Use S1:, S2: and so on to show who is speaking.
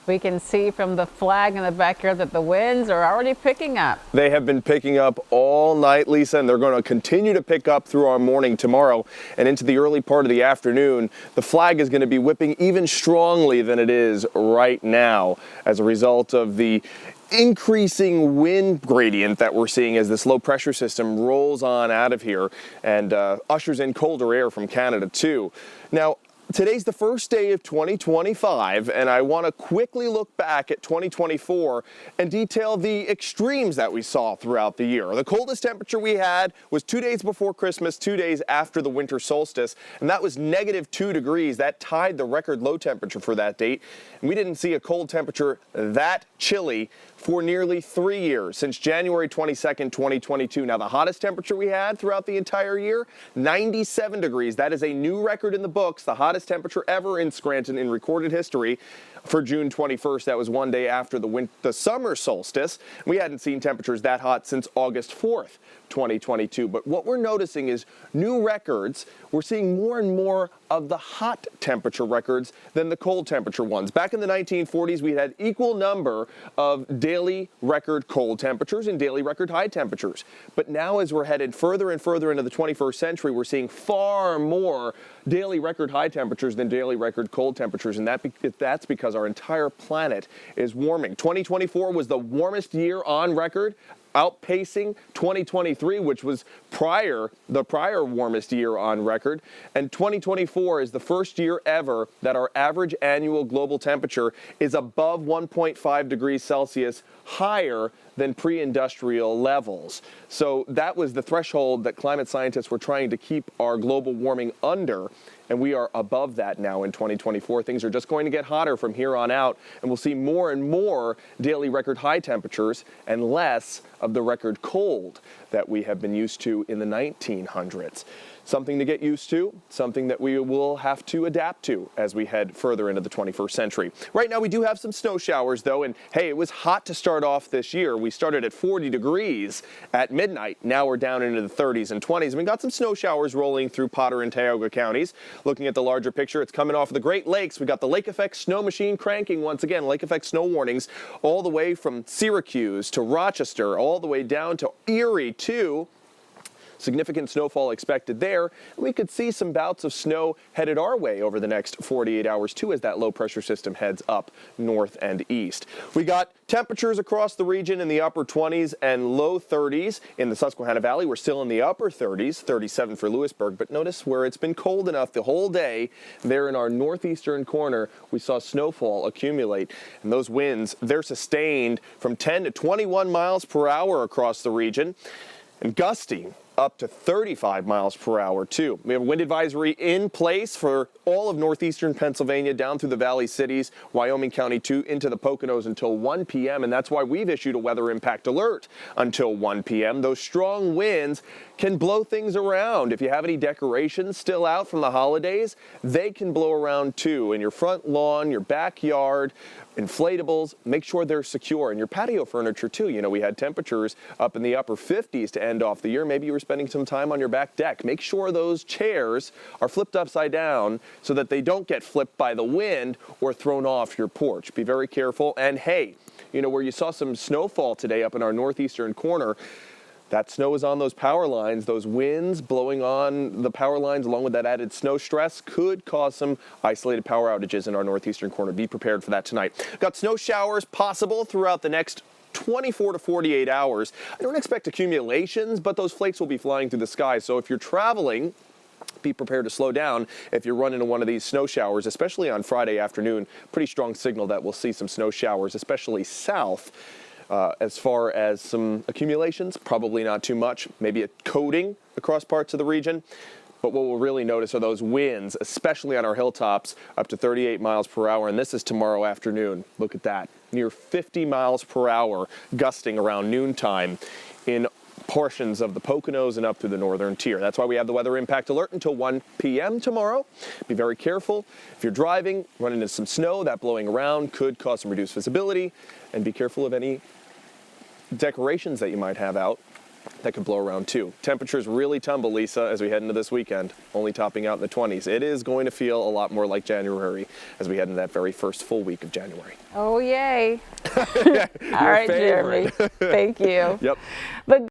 S1: We can see from the flag in the backyard that the winds are already picking up.
S2: They have been picking up all night, Lisa, and they're going to continue to pick up through our morning tomorrow and into the early part of the afternoon. The flag is going to be whipping even strongly than it is right now as a result of the increasing wind gradient that we're seeing as this low pressure system rolls on out of here and ushers in colder air from Canada too. Now, today's the first day of 2025, and I want to quickly look back at 2024 and detail the extremes that we saw throughout the year. The coldest temperature we had was 2 days before Christmas, 2 days after the winter solstice, and that was -2 degrees. That tied the record low temperature for that date. And we didn't see a cold temperature that chilly for nearly 3 years, since January 22nd, 2022. Now, the hottest temperature we had throughout the entire year, 97 degrees. That is a new record in the books, the hottest temperature ever in Scranton in recorded history for June 21st. That was 1 day after the summer solstice. We hadn't seen temperatures that hot since August 4th, 2022. But what we're noticing is new records. We're seeing more and more of the hot temperature records than the cold temperature ones. Back in the 1940s, we had equal number of daily record cold temperatures and daily record high temperatures. But now, as we're headed further and further into the 21st century, we're seeing far more daily record high temperatures than daily record cold temperatures, and that's because our entire planet is warming. 2024 was the warmest year on record, outpacing 2023, which was the prior warmest year on record. And 2024 is the first year ever that our average annual global temperature is above 1.5 degrees Celsius higher than pre-industrial levels. So that was the threshold that climate scientists were trying to keep our global warming under. And we are above that now in 2024. Things are just going to get hotter from here on out, and we'll see more and more daily record high temperatures and less of the record cold that we have been used to in the 1900s. Something to get used to, something that we will have to adapt to as we head further into the 21st century. Right now, we do have some snow showers, though, and hey, it was hot to start off this year. We started at 40 degrees at midnight. Now we're down into the 30s and 20s, and we got some snow showers rolling through Potter and Tioga counties. Looking at the larger picture, it's coming off of the Great Lakes. We got the lake effect snow machine cranking once again. Lake effect snow warnings all the way from Syracuse to Rochester, all the way down to Erie, too. Significant snowfall expected there. We could see some bouts of snow headed our way over the next 48 hours, too, as that low pressure system heads up north and east. We got temperatures across the region in the upper 20s and low 30s. In the Susquehanna Valley, we're still in the upper 30s, 37 for Lewisburg. But notice where it's been cold enough the whole day, there in our northeastern corner, we saw snowfall accumulate. And those winds, they're sustained from 10 to 21 miles per hour across the region, and gusting up to 35 miles per hour, too. We have a wind advisory in place for all of northeastern Pennsylvania, down through the Valley cities, Wyoming County, too, into the Poconos until 1 p.m., and that's why we've issued a weather impact alert until 1 p.m. Those strong winds can blow things around. If you have any decorations still out from the holidays, they can blow around, too. In your front lawn, your backyard, inflatables, make sure they're secure. And your patio furniture, too. You know, we had temperatures up in the upper 50s to end off the year. Maybe you were spending some time on your back deck. Make sure those chairs are flipped upside down so that they don't get flipped by the wind or thrown off your porch. Be very careful. And hey, you know, where you saw some snowfall today up in our northeastern corner, that snow is on those power lines. Those winds blowing on the power lines along with that added snow stress could cause some isolated power outages in our northeastern corner. Be prepared for that tonight. Got snow showers possible throughout the next 24 to 48 hours. I don't expect accumulations, but those flakes will be flying through the sky. So if you're traveling, be prepared to slow down if you run into one of these snow showers, especially on Friday afternoon. Pretty strong signal that we'll see some snow showers, especially south. As far as some accumulations, probably not too much, maybe a coating across parts of the region. But what we'll really notice are those winds, especially on our hilltops, up to 38 miles per hour. And this is tomorrow afternoon. Look at that. Near 50 miles per hour gusting around noontime in portions of the Poconos and up through the northern tier. That's why we have the weather impact alert until 1 p.m. tomorrow. Be very careful. If you're driving, run into some snow, that blowing around could cause some reduced visibility. And be careful of any decorations that you might have out that could blow around too. Temperatures really tumble, Lisa, as we head into this weekend, only topping out in the 20s. It is going to feel a lot more like January as we head into that very first full week of January.
S1: Oh, yay.
S2: Your
S1: All right,
S2: favorite.
S1: Jeremy. Thank you.
S2: Yep.
S1: But